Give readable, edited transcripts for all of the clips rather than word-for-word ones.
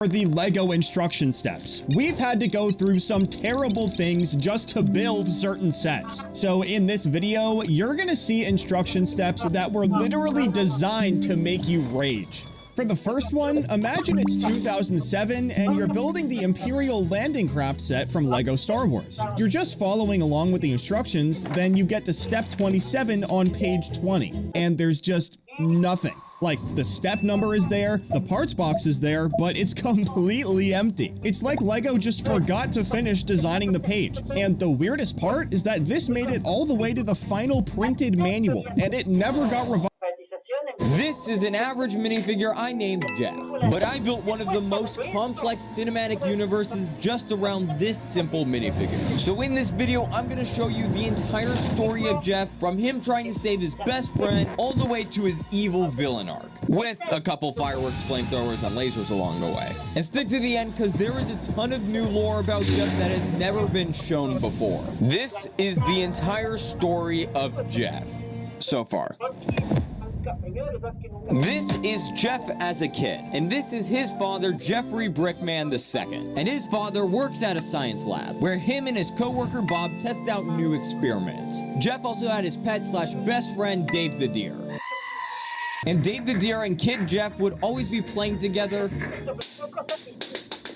are the LEGO instruction steps. We've had to go through some terrible things just to build certain sets. So in this video, you're gonna see instruction steps that were literally designed to make you rage. For the first one, imagine it's 2007 and you're building the Imperial landing craft set from LEGO Star Wars. You're just following along with the instructions, then you get to step 27 on page 20, and there's just nothing. Like, the step number is there, the parts box is there, but it's completely empty. It's like LEGO just forgot to finish designing the page. And the weirdest part is that this made it all the way to the final printed manual, and it never got revised. This is an average minifigure I named Jeff, but I built one of the most complex cinematic universes just around this simple minifigure. So in this video, I'm going to show you the entire story of Jeff, from him trying to save his best friend all the way to his evil villain arc, with a couple fireworks, flamethrowers, and lasers along the way. And stick to the end because there is a ton of new lore about Jeff that has never been shown before. This is the entire story of Jeff so far. This is Jeff as a kid, and this is his father, Jeffrey Brickman II. And his father works at a science lab, where him and his co-worker Bob test out new experiments. Jeff also had his pet/best friend, Dave the Deer. And Dave the Deer and Kid Jeff would always be playing together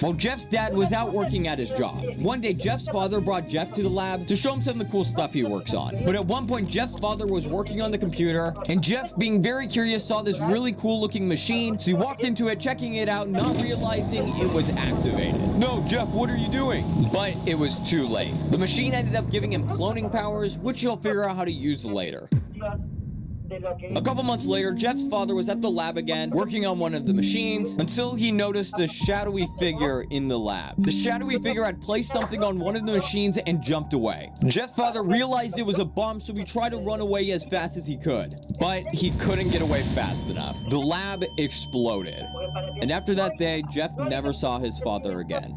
while Jeff's dad was out working at his job. One day, Jeff's father brought Jeff to the lab to show him some of the cool stuff he works on. But at one point, Jeff's father was working on the computer, and Jeff, being very curious, saw this really cool looking machine, so he walked into it, checking it out, not realizing it was activated. "No, Jeff, what are you doing?" But it was too late. The machine ended up giving him cloning powers, which he'll figure out how to use later. A couple months later, Jeff's father was at the lab again, working on one of the machines, until he noticed a shadowy figure in the lab. The shadowy figure had placed something on one of the machines and jumped away. Jeff's father realized it was a bomb, so he tried to run away as fast as he could. But he couldn't get away fast enough. The lab exploded. And after that day, Jeff never saw his father again.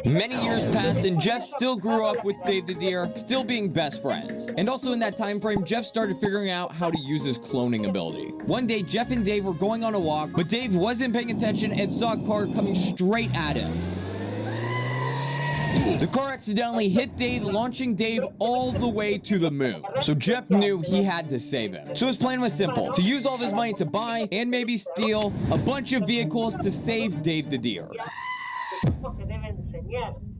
Many years passed, and Jeff still grew up with Dave the Deer, still being best friends. And also in that time frame, Jeff started figuring out how to use his cloning ability. One day, Jeff and Dave were going on a walk, but Dave wasn't paying attention and saw a car coming straight at him. The car accidentally hit Dave, launching Dave all the way to the moon. So Jeff knew he had to save him. So his plan was simple: to use all of his money to buy and maybe steal a bunch of vehicles to save Dave the Deer.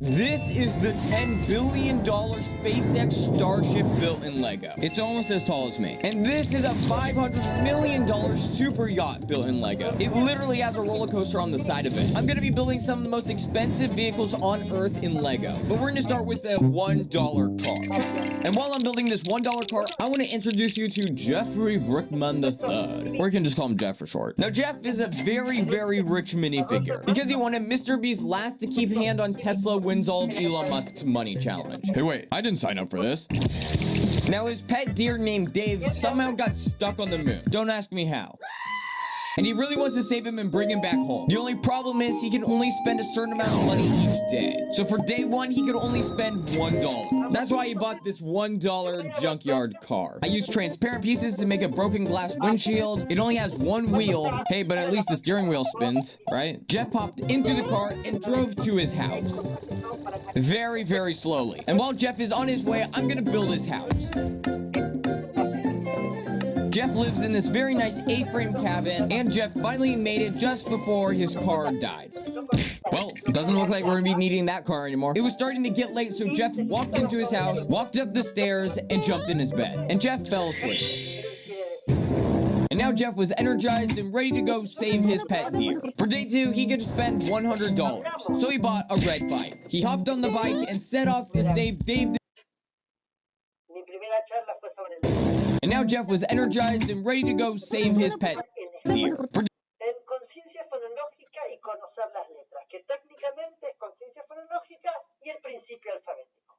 This is the $10 billion SpaceX Starship built in LEGO. It's almost as tall as me. And this is a $500 million super yacht built in LEGO. It literally has a roller coaster on the side of it. I'm gonna be building some of the most expensive vehicles on Earth in LEGO, but we're gonna start with a $1 car. And while I'm building this $1 car, I want to introduce you to Jeffrey Brickman III. Or you can just call him Jeff for short. Now, Jeff is a very, very rich minifigure because he wanted Mr. Beast's last to keep hand on Tesla wins all of Elon Musk's money challenge. Hey, wait, I didn't sign up for this. Now, his pet deer named Dave somehow got stuck on the moon. Don't ask me how. And he really wants to save him and bring him back home. The only problem is he can only spend a certain amount of money each day. So for day one, he could only spend $1. That's why he bought this $1 junkyard car. I used transparent pieces to make a broken glass windshield. It only has one wheel. Hey, but at least the steering wheel spins, right? Jeff popped into the car and drove to his house. Very, very slowly. And while Jeff is on his way, I'm gonna build his house. Jeff lives in this very nice A-frame cabin, and Jeff finally made it just before his car died. Well, it doesn't look like we're gonna be needing that car anymore. It was starting to get late, so Jeff walked into his house, walked up the stairs, and jumped in his bed. And Jeff fell asleep. And now Jeff was energized and ready to go save his pet deer. For day two, he could spend $100. So he bought a red bike. He hopped on the bike and set off to save Dave. And now Jeff was energized and ready to go save his pet deer. Conciencia fonológica y conocer las letras, que técnicamente es conciencia fonológica y el principio alfabético.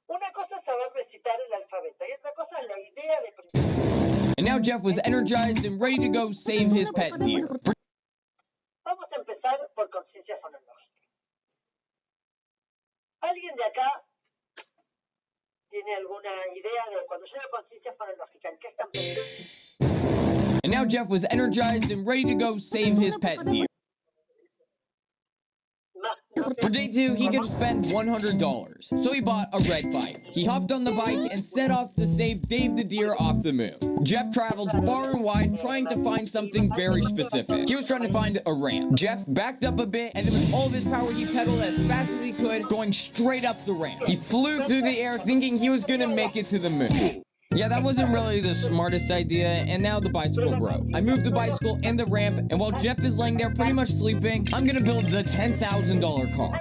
Una cosa es saber recitar el alfabeto y otra cosa es la idea de principio. And now Jeff was energized and ready to go save his pet deer. Vamos a empezar por conciencia fonológica. ¿Alguien de acá tiene alguna idea de cuando yo digo conciencia fonológica, en qué están pensando? And now Jeff was energized and ready to go save his pet deer. For day 2, he could spend $100. So he bought a red bike. He hopped on the bike and set off to save Dave the deer off the moon. Jeff traveled far and wide trying to find something very specific. He was trying to find a ramp. Jeff backed up a bit, and then with all of his power, he pedaled as fast as he could, going straight up the ramp. He flew through the air thinking he was gonna make it to the moon. Yeah, that wasn't really the smartest idea, and now the bicycle broke. I moved the bicycle and the ramp, and while Jeff is laying there pretty much sleeping, I'm gonna build the $10,000 car.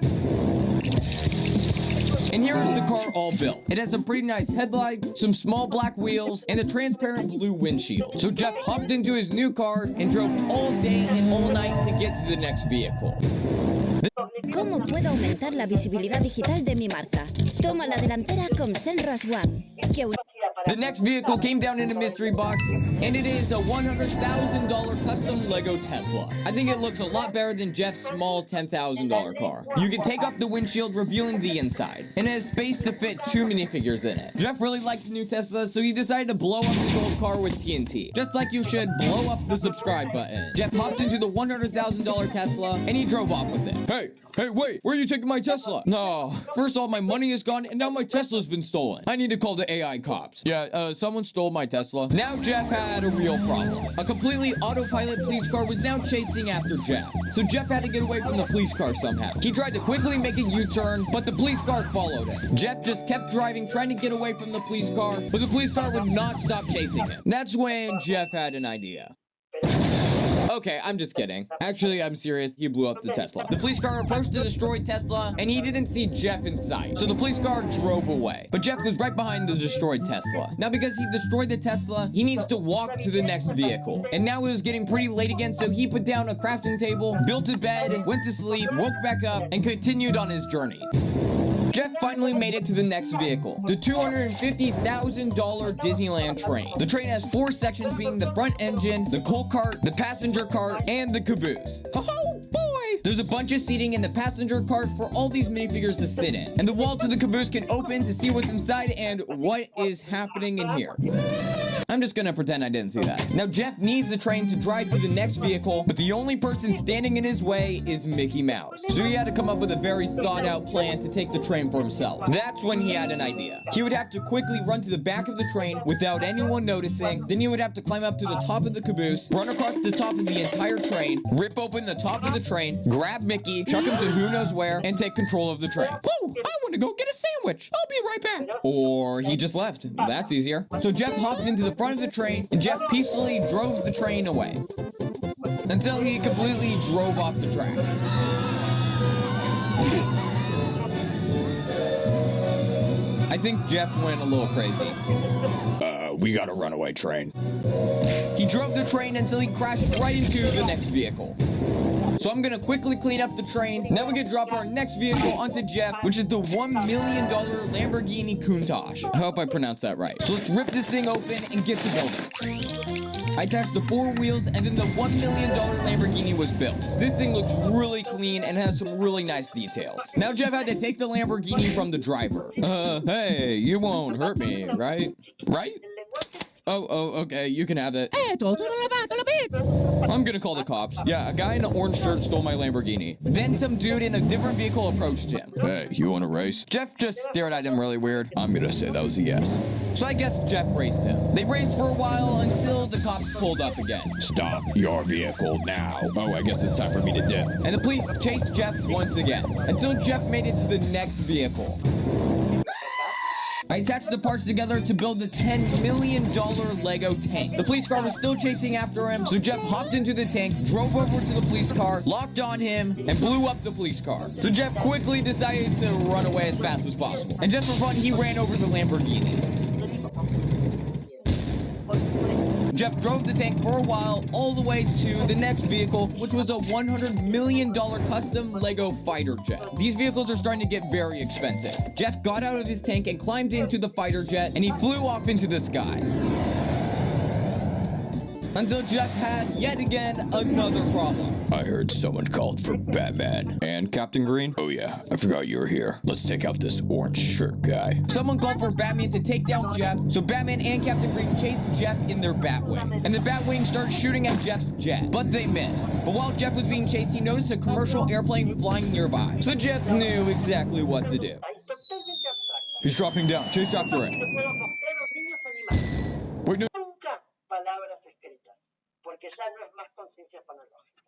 And here is the car all built. It has some pretty nice headlights, some small black wheels, and a transparent blue windshield. So Jeff hopped into his new car and drove all day and all night to get to the next vehicle. ¿Cómo puedo aumentar la visibilidad digital de mi marca? Toma la delantera con Senras One. The next vehicle came down in a mystery box, and it is a $100,000 custom Lego Tesla. I think it looks a lot better than Jeff's small $10,000 car. You can take off the windshield, revealing the inside, and it has space to fit 2 minifigures in it. Jeff really liked the new Tesla, so he decided to blow up his old car with TNT. Just like you should blow up the subscribe button. Jeff hopped into the $100,000 Tesla, and he drove off with it. Hey, wait, where are you taking my Tesla? No, first all my money is gone, and now my Tesla's been stolen. I need to call the AI cops. Yeah, someone stole my Tesla. Now Jeff had a real problem. A completely autopilot police car was now chasing after Jeff. So Jeff had to get away from the police car somehow. He tried to quickly make a U-turn, but the police car followed him. Jeff just kept driving, trying to get away from the police car, but the police car would not stop chasing him. That's when Jeff had an idea. Okay, I'm just kidding. Actually, I'm serious. He blew up the Tesla. The police car approached the destroyed Tesla, and he didn't see Jeff in sight. So the police car drove away. But Jeff was right behind the destroyed Tesla. Now, because he destroyed the Tesla, he needs to walk to the next vehicle. And now it was getting pretty late again, so he put down a crafting table, built a bed, went to sleep, woke back up, and continued on his journey. Jeff finally made it to the next vehicle, the $250,000 Disneyland train. The train has 4 sections, being the front engine, the coal cart, the passenger cart, and the caboose. Oh boy! There's a bunch of seating in the passenger cart for all these minifigures to sit in. And the wall to the caboose can open to see what's inside and what is happening in here. I'm just gonna pretend I didn't see that. Now Jeff needs the train to drive to the next vehicle, but the only person standing in his way is Mickey Mouse. So he had to come up with a very thought out plan to take the train for himself. That's when he had an idea. He would have to quickly run to the back of the train without anyone noticing. Then he would have to climb up to the top of the caboose, run across the top of the entire train, rip open the top of the train, grab Mickey, chuck him to who knows where, and take control of the train. Whoa, I want to go get a sandwich. I'll be right back. Or he just left. That's easier. So Jeff hopped into the front of the train, and Jeff peacefully drove the train away until he completely drove off the track. I think Jeff went a little crazy. We got a runaway train. He drove the train until he crashed right into the next vehicle. So I'm gonna quickly clean up the train. Now we can drop our next vehicle onto Jeff, which is the $1 million Lamborghini Countach. I hope I pronounced that right. So let's rip this thing open and get to building. I attached the 4 wheels, and then the $1 million Lamborghini was built. This thing looks really clean and has some really nice details. Now Jeff had to take the Lamborghini from the driver. Hey, you won't hurt me, right? Right? Oh, okay, you can have it. I'm gonna call the cops. Yeah, a guy in an orange shirt stole my Lamborghini. Then some dude in a different vehicle approached him. Hey, you wanna race? Jeff just stared at him really weird. I'm gonna say that was a yes. So I guess Jeff raced him. They raced for a while until the cops pulled up again. Stop your vehicle now. Oh, I guess it's time for me to dip. And the police chased Jeff once again, until Jeff made it to the next vehicle. I attached the parts together to build the $10 million Lego tank. The police car was still chasing after him, so Jeff hopped into the tank, drove over to the police car, locked on him, and blew up the police car. So Jeff quickly decided to run away as fast as possible. And just for fun, he ran over the Lamborghini. Jeff drove the tank for a while, all the way to the next vehicle, which was a $100 million custom Lego fighter jet. These vehicles are starting to get very expensive. Jeff got out of his tank and climbed into the fighter jet, and he flew off into the sky. Until Jeff had, yet again, another problem. I heard someone called for Batman. And Captain Green? Oh yeah, I forgot you were here. Let's take out this orange shirt guy. Someone called for Batman to take down Jeff, so Batman and Captain Green chased Jeff in their Batwing. And the Batwing started shooting at Jeff's jet, but they missed. But while Jeff was being chased, he noticed a commercial airplane flying nearby. So Jeff knew exactly what to do. Ahí totalmente abstracta. He's dropping down. Chase after Que him. le puedo mostrar a los niños animales. Wait, no. Nunca palabras escritas, porque ya no es más conciencia fonológica.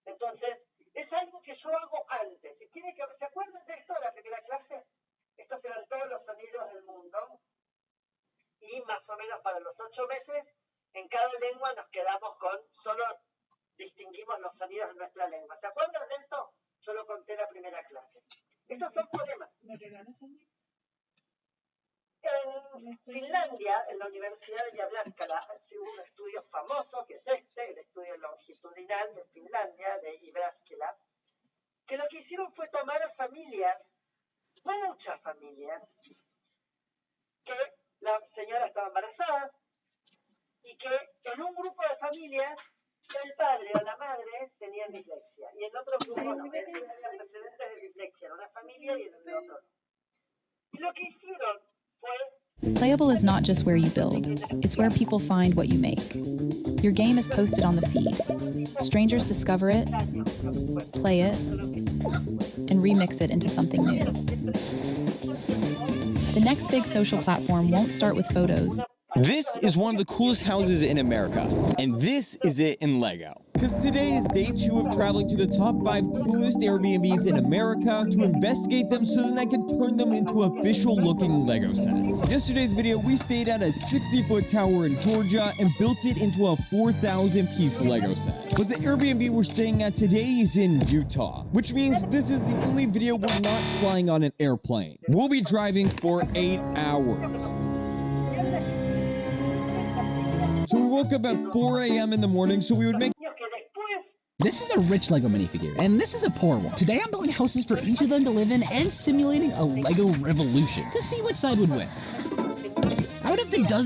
Entonces, es algo que yo hago antes. Y tiene que, ¿se acuerdan de esto de la primera clase? Estos eran todos los sonidos del mundo. Y más o menos para los 8 meses, en cada lengua nos quedamos con, solo distinguimos los sonidos de nuestra lengua. ¿Se acuerdan de esto? Yo lo conté en la primera clase. Estos son fonemas. En Finlandia, en la Universidad de Jyväskylä, hubo un estudio famoso, que es este, el estudio longitudinal de Finlandia, de Jyväskylä, que lo que hicieron fue tomar a familias, muchas familias, que la señora estaba embarazada y que en un grupo de familias el padre o la madre tenían dislexia y en otro grupo no, es decir, había antecedentes de dislexia en una familia y en el otro no. Y lo que hicieron fue... Playable is not just where you build, it's where people find what you make. Your game is posted on the feed. Strangers discover it, play it, and remix it into something new. The next big social platform won't start with photos. This is one of the coolest houses in America, and this is it in Lego. Because today is day 2 of traveling to the top 5 coolest Airbnbs in America to investigate them so that I can turn them into official looking Lego sets. In yesterday's video, we stayed at a 60-foot tower in Georgia and built it into a 4,000-piece Lego set. But the Airbnb we're staying at today is in Utah, which means this is the only video we're not flying on an airplane. We'll be driving for 8 hours. So we woke up at 4 a.m. in the morning so we would make... que después This is a rich LEGO minifigure, and this is a poor one. Today I'm building houses for each of them to live in and simulating a LEGO revolution to see which side would win. I would have to dozen